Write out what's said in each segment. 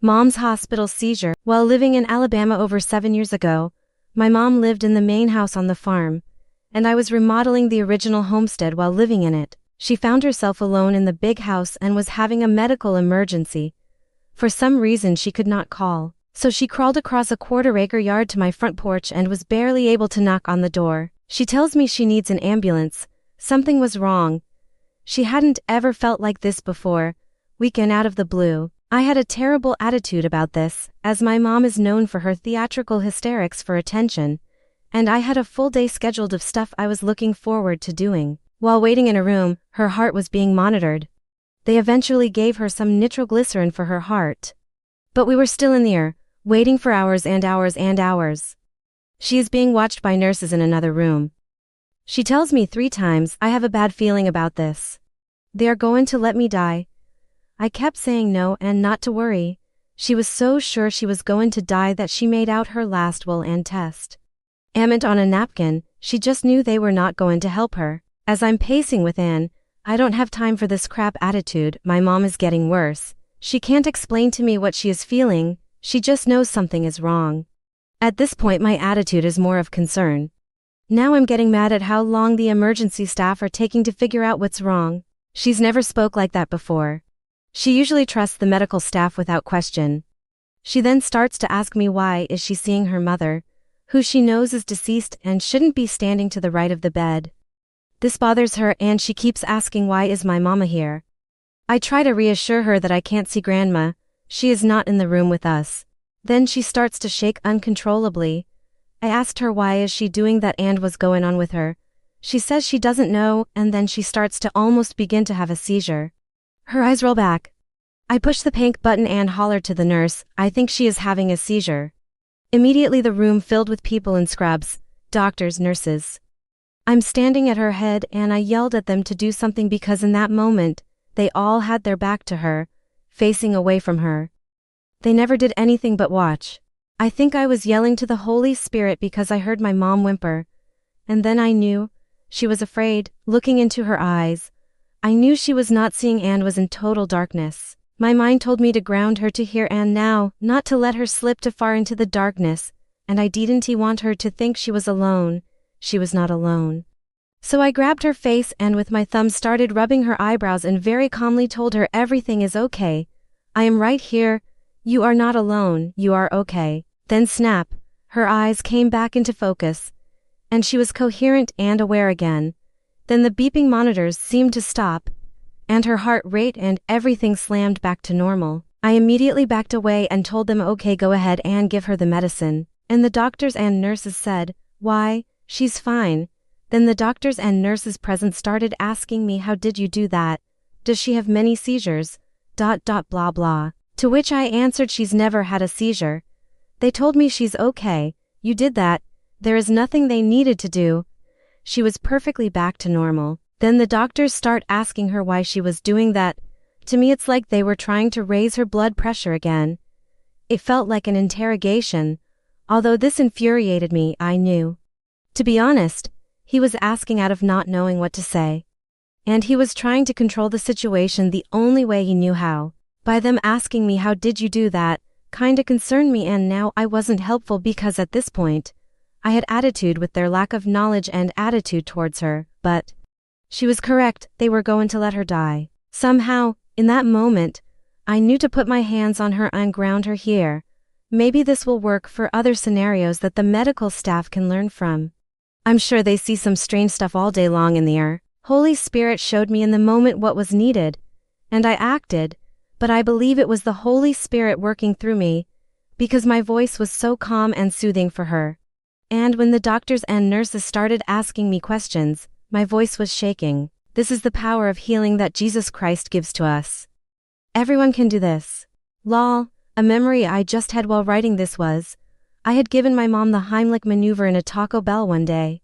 Mom's hospital seizure. While living in Alabama over 7 years ago, my mom lived in the main house on the farm, and I was remodeling the original homestead while living in it. She found herself alone in the big house and was having a medical emergency. For some reason she could not call, so she crawled across a quarter-acre yard to my front porch and was barely able to knock on the door. She tells me she needs an ambulance. Something was wrong. She hadn't ever felt like this before. Weekend out of the blue. I had a terrible attitude about this, as my mom is known for her theatrical hysterics for attention, and I had a full day scheduled of stuff I was looking forward to doing. While waiting in a room, her heart was being monitored. They eventually gave her some nitroglycerin for her heart. But we were still in the air, waiting for hours and hours and hours. She is being watched by nurses in another room. She tells me 3 times, I have a bad feeling about this. They are going to let me die. I kept saying no and not to worry. She was so sure she was going to die that she made out her last will and test ament on a napkin. She just knew they were not going to help her. As I'm pacing with Anne, I don't have time for this crap attitude. My mom is getting worse. She can't explain to me what she is feeling. She just knows something is wrong. At this point my attitude is more of concern. Now I'm getting mad at how long the emergency staff are taking to figure out what's wrong. She's never spoke like that before. She usually trusts the medical staff without question. She then starts to ask me why is she seeing her mother, who she knows is deceased and shouldn't be standing to the right of the bed. This bothers her and she keeps asking why is my mama here. I try to reassure her that I can't see grandma, she is not in the room with us. Then she starts to shake uncontrollably. I asked her why is she doing that and what's going on with her. She says she doesn't know and then she starts to almost begin to have a seizure. Her eyes roll back. I push the panic button and holler to the nurse, I think she is having a seizure. Immediately the room filled with people in scrubs, doctors, nurses. I'm standing at her head and I yelled at them to do something because in that moment, they all had their back to her, facing away from her. They never did anything but watch. I think I was yelling to the Holy Spirit because I heard my mom whimper. And then I knew. She was afraid, looking into her eyes. I knew she was not seeing Anne was in total darkness. My mind told me to ground her to hear Anne now, not to let her slip too far into the darkness, and I didn't want her to think she was alone. She was not alone. So I grabbed her face and with my thumb started rubbing her eyebrows and very calmly told her everything is okay. I am right here. You are not alone, you are okay. Then snap, her eyes came back into focus, and she was coherent and aware again. Then the beeping monitors seemed to stop, and her heart rate and everything slammed back to normal. I immediately backed away and told them okay, go ahead and give her the medicine. And the doctors and nurses said, why, she's fine. Then the doctors and nurses present started asking me how did you do that? Does she have many seizures? Blah blah. To which I answered she's never had a seizure. They told me she's okay, you did that, there is nothing they needed to do. She was perfectly back to normal. Then the doctors start asking her why she was doing that. To me it's like they were trying to raise her blood pressure again. It felt like an interrogation. Although this infuriated me, I knew. To be honest, he was asking out of not knowing what to say. And he was trying to control the situation the only way he knew how. By them asking me how did you do that, kinda concerned me and now I wasn't helpful because at this point, I had attitude with their lack of knowledge and attitude towards her, but she was correct, they were going to let her die. Somehow, in that moment, I knew to put my hands on her and ground her here. Maybe this will work for other scenarios that the medical staff can learn from. I'm sure they see some strange stuff all day long in the air. Holy Spirit showed me in the moment what was needed, and I acted, but I believe it was the Holy Spirit working through me, because my voice was so calm and soothing for her. And when the doctors and nurses started asking me questions, my voice was shaking. This is the power of healing that Jesus Christ gives to us. Everyone can do this. Lol, a memory I just had while writing this was, I had given my mom the Heimlich maneuver in a Taco Bell one day.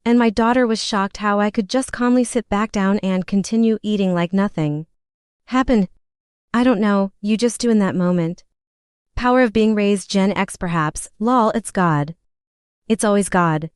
And my daughter was shocked how I could just calmly sit back down and continue eating like nothing happened. I don't know, you just do in that moment. Power of being raised Gen X perhaps, lol, it's God. It's always God.